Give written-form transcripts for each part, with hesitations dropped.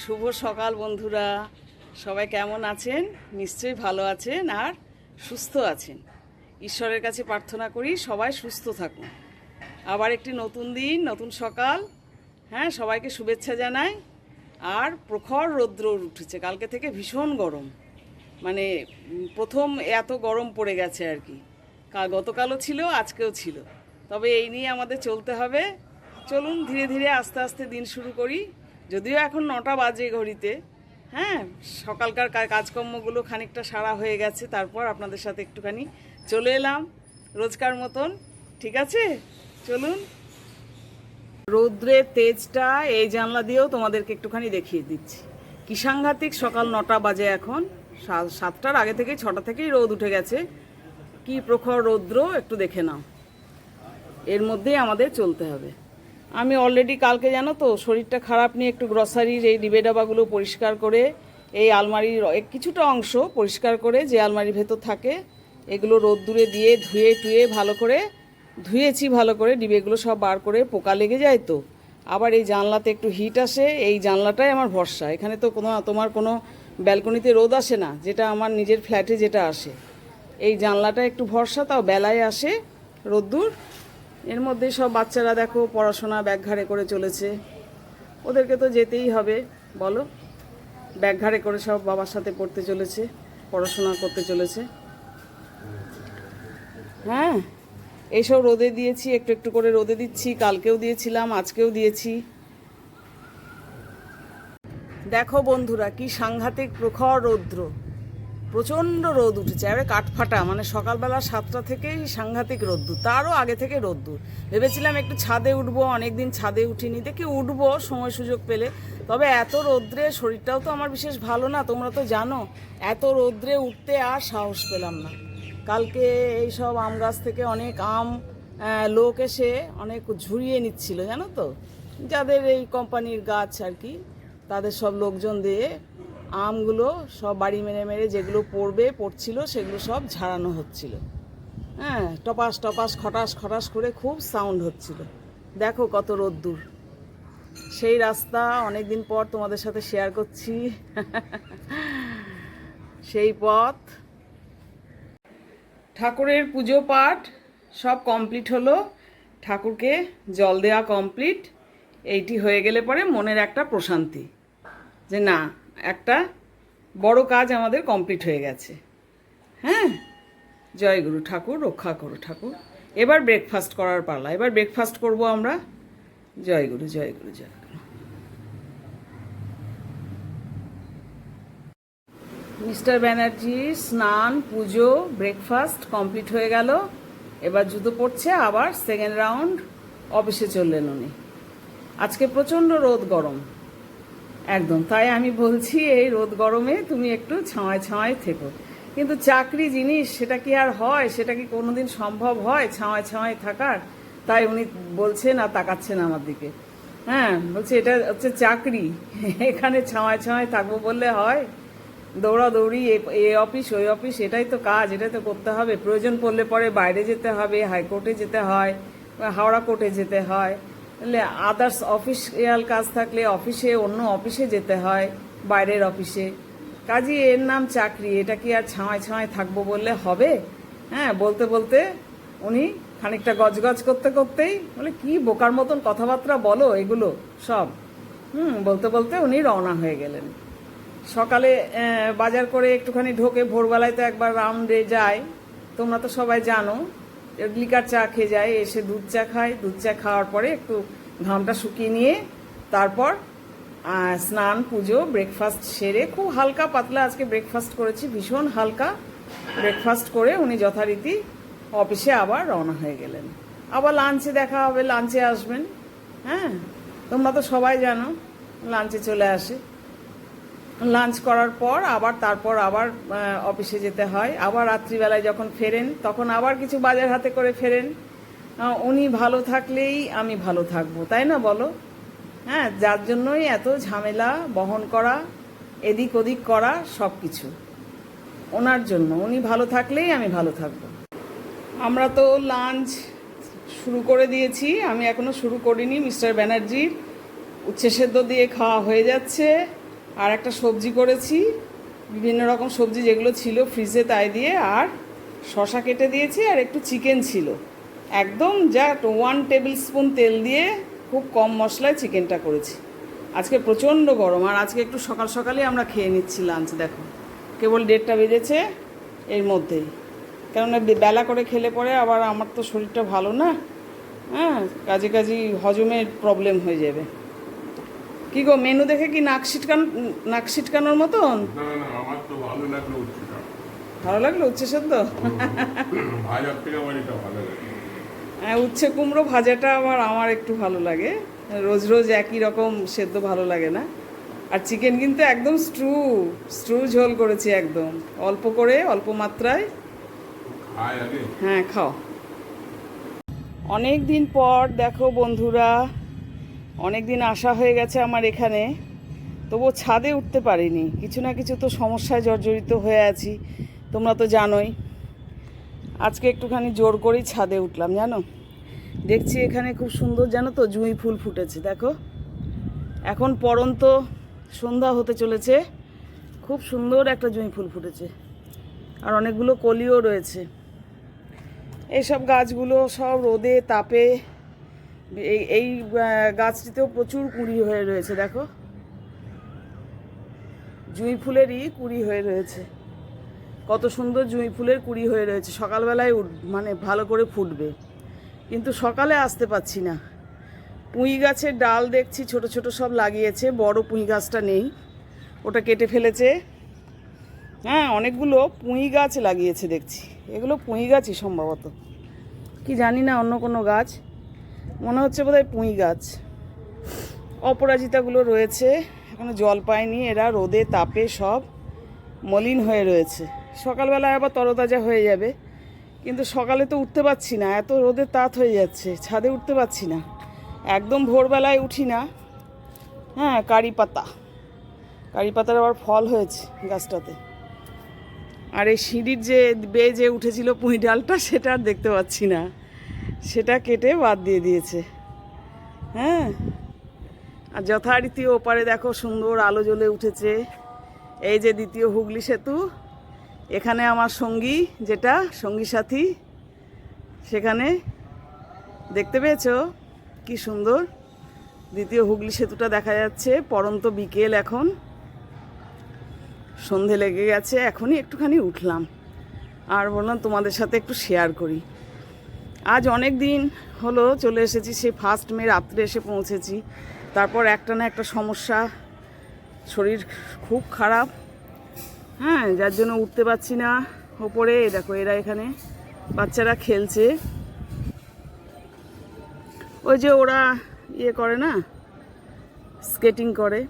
শুভ সকাল বন্ধুরা, সবাই কেমন আছেন? নিশ্চয়ই ভালো আছেন আর সুস্থ আছেন। ঈশ্বরের কাছে প্রার্থনা করি সবাই সুস্থ থাকুন। আবার একটি নতুন দিন, নতুন সকাল। হ্যাঁ, সবাইকে শুভেচ্ছা জানাই। আর প্রখর রৌদ্র উঠেছে, কালকে থেকে ভীষণ গরম, মানে প্রথম এত গরম পড়ে গেছে আর কি। গতকালও ছিল, আজকেও ছিল। তবে এই নিয়ে আমাদের চলতে হবে। চলুন ধীরে ধীরে আস্তে আস্তে দিন শুরু করি। যদিও এখন 9টা বাজে ঘড়িতে। হ্যাঁ, সকালকার কাজকর্মগুলো খানিকটা সারা হয়ে গেছে, তারপর আপনাদের সাথে একটুখানি চলে এলাম রোজকার মতন। ঠিক আছে, চলুন। রৌদ্রের তেজটা এই জানলা দিয়েও তোমাদেরকে একটুখানি দেখিয়ে দিচ্ছি। কি সাংঘাতিক! সকাল 9টা বাজে এখন। 7টার আগে থেকেই 6টা থেকেই রোদ উঠে গেছে। কি প্রখর রৌদ্র, একটু দেখে নাও। এর মধ্যেই আমাদের চলতে হবে। আমি অলরেডি কালকে জানো তো শরীরটা খারাপ নিয়ে একটু গ্রসারির এই ডিবে ডাবাগুলো পরিষ্কার করে, এই আলমারির কিছুটা অংশ পরিষ্কার করে, যে আলমারির ভেতর থাকে এগুলো রোদ্দুরে দিয়ে ধুয়ে টুয়ে ভালো করে ধুয়েছি। ভালো করে ডিবেগুলো সব বার করে, পোকা লেগে যায় তো। আবার এই জানলাতে একটু হিট আসে, এই জানলাটাই আমার ভরসা। এখানে তো তোমার কোনো ব্যালকনিতে রোদ আসে না, যেটা আমার নিজের ফ্ল্যাটে যেটা আসে। এই জানলাটা একটু ভরসা, তাও বেলায় আসে রোদ্দুর। এর মধ্যেই সব বাচ্চারা দেখো পড়াশোনা ব্যাগ ঘাড়ে করে চলেছে। ওদেরকে তো যেতেই হবে, বলো। ব্যাগ ঘাড়ে করে সব বাবার সাথে পড়তে চলেছে, পড়াশোনা করতে চলেছে। হ্যাঁ, এইসব রোদে দিয়েছি, একটু একটু করে রোদে দিচ্ছি। কালকেও দিয়েছিলাম, আজকেও দিয়েছি। দেখো বন্ধুরা, কি সাংঘাতিক প্রখর রৌদ্র, প্রচণ্ড রোদ উঠেছে। আরে কাঠফাটা, মানে সকালবেলা 7টা থেকেই সাংঘাতিক রোদ্দুর, তারও আগে থেকে রোদ্দুর। ভেবেছিলাম একটু ছাদে উঠবো, অনেকদিন ছাদে উঠিনি, দেখি উঠবো সময় সুযোগ পেলে। তবে এত রোদ্রে শরীরটাও তো আমার বিশেষ ভালো না, তোমরা তো জানো। এত রোদ্রে উঠতে আর সাহস পেলাম না। কালকে এই সব আম গাছ থেকে অনেক আম লোক এসে অনেক ঝুরিয়ে নিচ্ছিল, জানো তো, যাদের এই কোম্পানির গাছ আর কি, তাদের সব লোকজন দিয়ে আমগুলো সব বাড়ি মেরে মেরে যেগুলো পড়ছিল সেগুলো সব ঝাড়ানো হচ্ছিল। হ্যাঁ, টপাস টপাস খটাস খটাস করে খুব সাউন্ড হচ্ছিল। দেখো কত রোদ্দুর। সেই রাস্তা অনেক দিন পর তোমাদের সাথে শেয়ার করছি। সেই পথ। ঠাকুরের পুজো পাঠ সব কমপ্লিট হলো, ঠাকুরকে জল দেওয়া কমপ্লিট। এইটি হয়ে গেলে পরে মনের একটা প্রশান্তি, যে না, একটা বড় কাজ আমাদের কমপ্লিট হয়ে গেছে। হ্যাঁ, জয় গুরু, ঠাকুর রক্ষা করো ঠাকুর। এবার ব্রেকফাস্ট করার পালা, এবার ব্রেকফাস্ট করব আমরা। জয় গুরু, জয় গুরু, জয় গুরু। মিস্টার ব্যানার্জি স্নান, পুজো, ব্রেকফাস্ট কমপ্লিট হয়ে গেল। এবার জুতো পড়ছে, আবার সেকেন্ড রাউন্ড অফিসে চললেন উনি। আজকে প্রচণ্ড রোদ গরম একদম, তাই আমি বলছি এই রোদ গরমে তুমি একটু ছাওয়ায় ছাওয়ায় থেকো। কিন্তু চাকরি জিনিস, সেটা কি আর হয়? সেটা কি কোনোদিন সম্ভব হয় ছাওয়ায় ছাওয়ায় থাকার? তাই উনি বলছেন আর তাকাচ্ছেন আমার দিকে। হ্যাঁ, বলছে এটা হচ্ছে চাকরি, এখানে ছাওয়ায় ছাওয়ায় থাকবো বললে হয়? দৌড়াদৌড়ি, এ অফিস ওই অফিস, এটাই তো কাজ, এটাই তো করতে হবে। প্রয়োজন পড়লে পরে বাইরে যেতে হবে, হাইকোর্টে যেতে হয়, হাওড়া কোর্টে যেতে হয়, আদার্স অফিসিয়াল কাজ থাকলে অফিসে, অন্য অফিসে যেতে হয়, বাইরের অফিসে। কাজই এর নাম চাকরি, এটা কি আর ছাওয়ায় ছাওয়ায় থাকবো বললে হবে? হ্যাঁ, বলতে বলতে উনি খানিকটা গজগজ করতে করতেই বলে, কি বোকার মতন কথাবার্তা বলো এগুলো সব। বলতে বলতে উনি রওনা হয়ে গেলেন। সকালে বাজার করে একটুখানি ঢোকে, ভোরবেলায় তো একবার রাউন্ডে যায়, তোমরা তো সবাই জানো। লিকার চা খেয়ে যায়, এসে দুধ চা খায়, দুধ চা খাওয়ার পরে একটু ঘামটা শুকিয়ে নিয়ে তারপর স্নান, পুজো, ব্রেকফাস্ট সেরে, খুব হালকা পাতলা আজকে ব্রেকফাস্ট করেছি, ভীষণ হালকা ব্রেকফাস্ট করে উনি যথারীতি অফিসে আবার রওনা হয়ে গেলেন। আবার লাঞ্চে দেখা হবে, লাঞ্চে আসবেন। হ্যাঁ, তোমরা তো সবাই জানো লাঞ্চে চলে আসে। লাঞ্চ করার পর তারপর আবার অফিসে যেতে হয়। আবার রাত্রিবেলায় যখন ফেরেন তখন আবার কিছু বাজার হাতে করে ফেরেন। উনি ভালো থাকলেই আমি ভালো থাকবো, তাই না বলো? হ্যাঁ, যার জন্যই এত ঝামেলা বহন করা, এদিক ওদিক করা, সব কিছু ওনার জন্য। উনি ভালো থাকলেই আমি ভালো থাকবো। আমরা তো লাঞ্চ শুরু করে দিয়েছি, আমি এখনো শুরু করিনি। মিস্টার ব্যানার্জির উচ্ছে সেদ্ধ দিয়ে খাওয়া হয়ে যাচ্ছে। আর একটা সবজি করেছি, বিভিন্ন রকম সবজি যেগুলো ছিল ফ্রিজে তাই দিয়ে, আর শসা কেটে দিয়েছি, আর একটু চিকেন ছিল। একদম জাস্ট 1 টেবিল স্পুন তেল দিয়ে খুব কম মশলায় চিকেনটা করেছি। আজকে প্রচণ্ড গরম, আর আজকে একটু সকাল সকালেই আমরা খেয়ে নিচ্ছি লাঞ্চ। দেখো কেবল 1:30 বেজেছে এর মধ্যেই, কেননা বেলা করে খেলে পরে আবার আমার তো শরীরটা ভালো না, হ্যাঁ, কাজে হজমের প্রবলেম হয়ে যাবে। কি গো, মেনু দেখে কি নাক ছিটকানোর মতন? আমার তো ভালো লাগলো উচ্ছেটা। ভালো লাগলো উচ্ছে সেদ্ধ? ভাজার থেকে আমার এটা ভালো লাগে। হ্যাঁ, উচ্ছে কুমড়ো ভাজাটা আমার একটু ভালো লাগে। রোজ রোজ একই রকম সেদ্ধ ভালো লাগে না। আর চিকেন কিন্তু একদম স্ট্রু ঝোল করেছি, একদম অল্প করে, অল্প মাত্রায়। খাই আগে। হ্যাঁ, খাও। অনেক দিন পর দেখো বন্ধুরা, অনেক দিন আসা হয়ে গেছে আমার এখানে, তবুও ছাদে উঠতে পারিনি। কিছু না কিছু তো সমস্যায় জর্জরিত হয়ে আছি, তোমরা তো জানোই। আজকে একটুখানি জোর করেই ছাদে উঠলাম, জানো। দেখছি এখানে খুব সুন্দর, জানো তো, জুঁই ফুল ফুটেছে। দেখো এখন পরন্ত সন্ধ্যা হতে চলেছে, খুব সুন্দর একটা জুঁই ফুল ফুটেছে, আর অনেকগুলো কলিও রয়েছে। এইসব গাছগুলো সব রোদে তাপে, এই গাছটিতেও প্রচুর কুঁড়ি হয়ে রয়েছে। দেখো জুঁই ফুলেরই কুঁড়ি হয়ে রয়েছে, কত সুন্দর জুঁই ফুলের কুঁড়ি হয়ে রয়েছে। সকালবেলায় মানে ভালো করে ফুটবে, কিন্তু সকালে আসতে পাচ্ছি না। পুঁই গাছের ডাল দেখছি ছোট ছোট সব লাগিয়েছে, বড় পুঁই গাছটা নেই, ওটা কেটে ফেলেছে। হ্যাঁ, অনেকগুলো পুঁই গাছ লাগিয়েছে দেখছি, এগুলো পুঁই গাছই সম্ভবত, কি জানি না, অন্য কোনো গাছ মনে হচ্ছে, বোধহয় পুঁই গাছ। অপরাজিতাগুলো রয়েছে, এখনো জল পায়নি, এরা রোদে তাপে সব মলিন হয়ে রয়েছে। সকালবেলায় আবার তরতাজা হয়ে যাবে, কিন্তু সকালে তো উঠতে পারছি না, এত রোদে তাত হয়ে যাচ্ছে, ছাদে উঠতে পারছি না। একদম ভোরবেলায় উঠি না। হ্যাঁ, কারি পাতার আবার ফল হয়েছে গাছটাতে। আর এই সিঁড়ির যে বেয়ে যে উঠেছিল পুঁই ডালটা, সেটা আর দেখতে পাচ্ছি না, সেটা কেটে বাদ দিয়ে দিয়েছে। হ্যাঁ, আর যথারীতি ওপারে দেখো সুন্দর আলো জ্বলে উঠেছে। এই যে দ্বিতীয় হুগলি সেতু, এখানে আমার সঙ্গী সাথী, সেখানে দেখতে পেয়েছো কি সুন্দর দ্বিতীয় হুগলি সেতুটা দেখা যাচ্ছে। পরন্ত বিকেল, এখন সন্ধে লেগে গেছে, এখনই একটুখানি উঠলাম আর বললাম তোমাদের সাথে একটু শেয়ার করি। আজ অনেক দিন হলো চলে এসেছি, সেই 1 মে রাত্রে এসে পৌঁছেছি। তারপর একটা না একটা সমস্যা, শরীর খুব খারাপ, হ্যাঁ, যার জন্য উঠতে পারছি না। ওপরে দেখো এরা এখানে বাচ্চারা খেলছে, ওই যে ওরা ইয়ে করে না, স্কেটিং করে,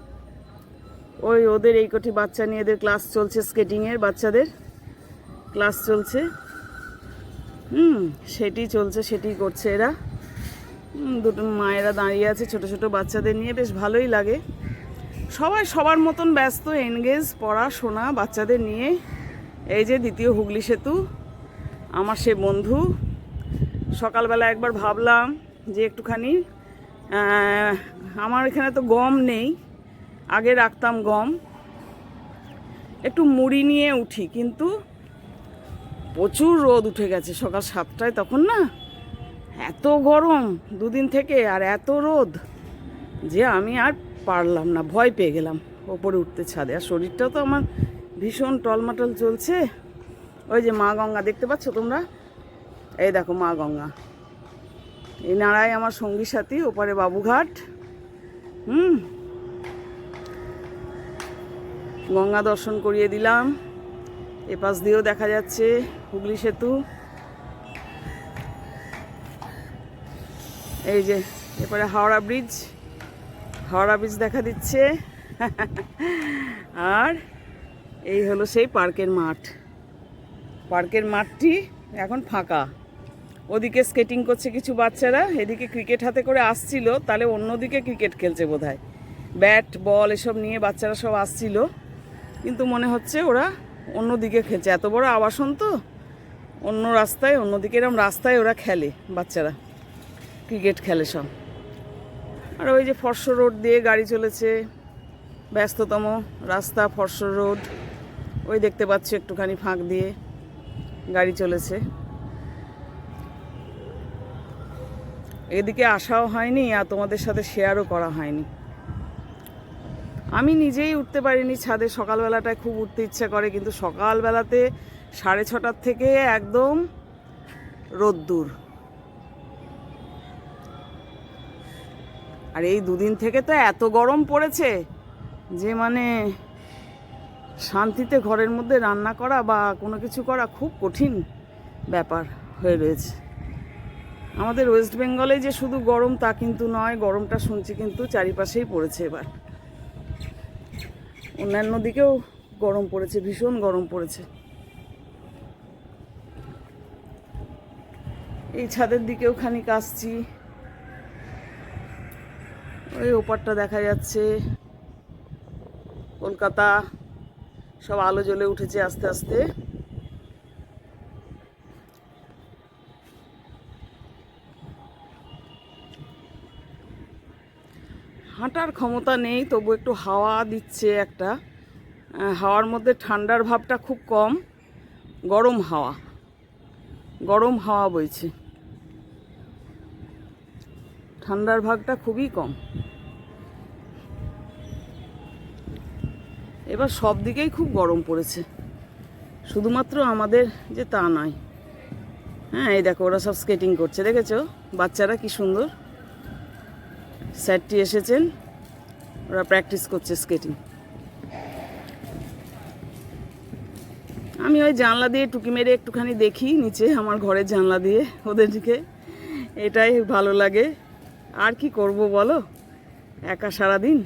ওই ওদের এই কটি বাচ্চা নিয়ে এদের ক্লাস চলছে, স্কেটিংয়ের বাচ্চাদের ক্লাস চলছে। সেটি চলছে, সেটি করছে এরা। দুটো মায়েরা দাঁড়িয়ে আছে ছোট ছোট বাচ্চাদের নিয়ে, বেশ ভালোই লাগে। সবাই সবার মতন ব্যস্ত, এনগেজ, পড়াশোনা, বাচ্চাদের নিয়ে। এই যে দ্বিতীয় হুগলি সেতু, আমার সে বন্ধু। সকালবেলা একবার ভাবলাম যে একটুখানি, আমার এখানে তো গম নেই, আগে রাখতাম গম, একটু মুড়ি নিয়ে উঠি, কিন্তু প্রচুর রোদ উঠে গেছে সকাল 7টায়, তখন না এত গরম 2 দিন থেকে, আর এত রোদ যে আমি আর পারলাম না, ভয় পেয়ে গেলাম ওপরে উঠতে ছাদে। আর শরীরটাও তো আমার ভীষণ টলমাটল চলছে। ওই যে মা গঙ্গা দেখতে পাচ্ছ তোমরা, এই দেখো মা গঙ্গা, এই নাড়ায় আমার সঙ্গী সাথী, ওপারে বাবুঘাট। গঙ্গা দর্শন করিয়ে দিলাম। এপাশ দিয়েও দেখা যাচ্ছে হুগলি সেতু। এই যে এরপরে হাওড়া ব্রিজ দেখা দিচ্ছে। আর এই হলো সেই পার্কের মাঠটি এখন ফাঁকা। ওদিকে স্কেটিং করছে কিছু বাচ্চারা, এদিকে ক্রিকেট হাতে করে আসছিল, তাহলে অন্যদিকে ক্রিকেট খেলছে বোধহয়, ব্যাট বল এসব নিয়ে বাচ্চারা সব আসছিল, কিন্তু মনে হচ্ছে ওরা অন্যদিকে খেলছে। এত বড় আবাসন তো, অন্য রাস্তায়, অন্যদিকে এরকম রাস্তায় ওরা খেলে, বাচ্চারা ক্রিকেট খেলে সব। আর ওই যে ফর্শ রোড দিয়ে গাড়ি চলেছে, ব্যস্ততম রাস্তা, ফরসর রোড। ওই দেখতে পাচ্ছ একটুখানি ফাঁক দিয়ে গাড়ি চলেছে। এদিকে আসাও হয়নি আর তোমাদের সাথে শেয়ারও করা হয়নি। আমি নিজেই উঠতে পারিনি ছাদে। সকালবেলাটায় খুব উঠতে ইচ্ছা করে, কিন্তু সকালবেলাতে 6:30 থেকে একদম রোদ্দুর। আর এই দুদিন থেকে তো এত গরম পড়েছে যে মানে শান্তিতে ঘরের মধ্যে রান্না করা বা কোনো কিছু করা খুব কঠিন ব্যাপার হয়ে রয়েছে। আমাদের ওয়েস্ট বেঙ্গলে যে শুধু গরম তা কিন্তু নয়, গরমটা শুনছি কিন্তু চারিপাশেই পড়েছে এবার। অন্যান্য দিকেও গরম পড়েছে, ভীষণ গরম পড়েছে। এই ছাদের দিকেও খানিক আসছি, ওই ওপারটা দেখা যাচ্ছে কলকাতা, সব আলো জ্বলে উঠেছে আস্তে আস্তে। হাঁটার ক্ষমতা নেই, তবু একটু হাওয়া দিচ্ছে একটা। হাওয়ার মধ্যে ঠান্ডার ভাবটা খুব কম, গরম হাওয়া বইছে, ঠান্ডার ভাগটা খুবই কম। এবার সব দিকেই খুব গরম পড়েছে, শুধুমাত্র আমাদের যে তা নয়। হ্যাঁ, এই দেখো ওরা সব স্কেটিং করছে, দেখেছো বাচ্চারা কি সুন্দর। স্যারটি এসেছেন, ওরা প্র্যাকটিস করছে স্কেটিং। আমি ওই জানলা দিয়ে টুকি মেরে একটুখানি দেখি নিচে, আমার ঘরের জানলা দিয়ে ওদেরকে, এটাই ভালো লাগে। আর কি করব বলো, একা সারাদিন।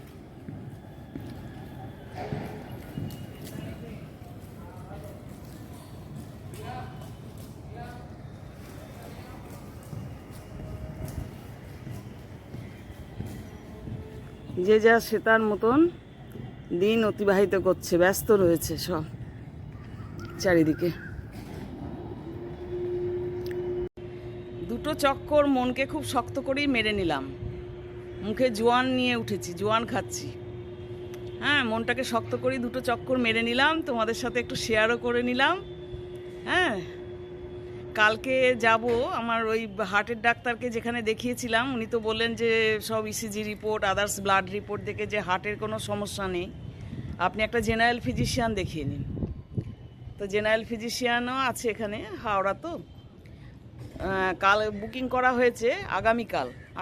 যে যা সে তার মতন দিন অতিবাহিত করছে, ব্যস্ত রয়েছে সব চারিদিকে। দুটো চক্কর মনকে খুব শক্ত করেই মেরে নিলাম। মুখে জোয়ান নিয়ে উঠেছি, জোয়ান খাচ্ছি। হ্যাঁ, মনটাকে শক্ত করেই দুটো চক্কর মেরে নিলাম, তোমাদের সাথে একটু শেয়ারও করে নিলাম। হ্যাঁ, কালকে যাব আমার ওই হার্টের ডাক্তারকে যেখানে দেখিয়েছিলাম। উনি তো বললেন যে সব ECG report, others blood report দেখে যে হার্টের কোনো সমস্যা নেই, আপনি একটা জেনারেল ফিজিশিয়ান দেখিয়ে নিন। তো জেনারেল ফিজিশিয়ানও আছে এখানে, হাওড়া। তো কাল বুকিং করা হয়েছে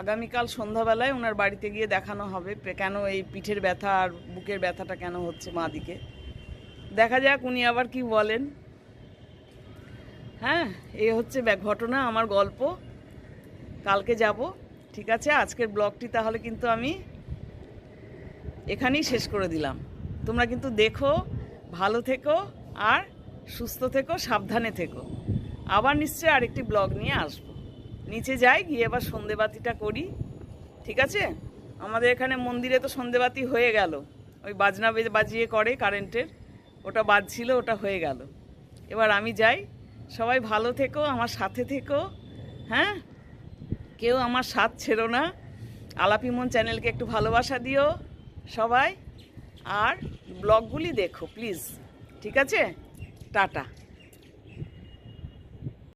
আগামীকাল সন্ধ্যাবেলায় ওনার বাড়িতে গিয়ে দেখানো হবে কেন এই পিঠের ব্যথা আর বুকের ব্যথাটা কেন হচ্ছে বাঁ দিকে। দেখা যাক উনি আবার কি বলেন। হ্যাঁ, এই হচ্ছে ঘটনা, আমার গল্প। কালকে যাব। ঠিক আছে, আজকের ব্লগটি তাহলে কিন্তু আমি এখানেই শেষ করে দিলাম। তোমরা কিন্তু দেখো, ভালো থেকো আর সুস্থ থেকো, সাবধানে থেকো। আবার নিশ্চয়ই আরেকটি ব্লগ নিয়ে আসবো। নিচে যাই, গিয়ে এবার সন্ধেবাতিটা করি। ঠিক আছে, আমাদের এখানে মন্দিরে তো সন্ধেবাতি হয়ে গেল, ওই বাজনা বাজিয়ে করে কারেন্টের, ওটা বাজছিল, ওটা হয়ে গেল। এবার আমি যাই। সবাই ভালো থেকো, আমার সাথে থেকো। হ্যাঁ, কেউ আমার সাথ ছেড়ো না। আলাপি মন চ্যানেলকে একটু ভালোবাসা দিও সবাই, আর ব্লগগুলি দেখো প্লিজ। ঠিক আছে, টাটা।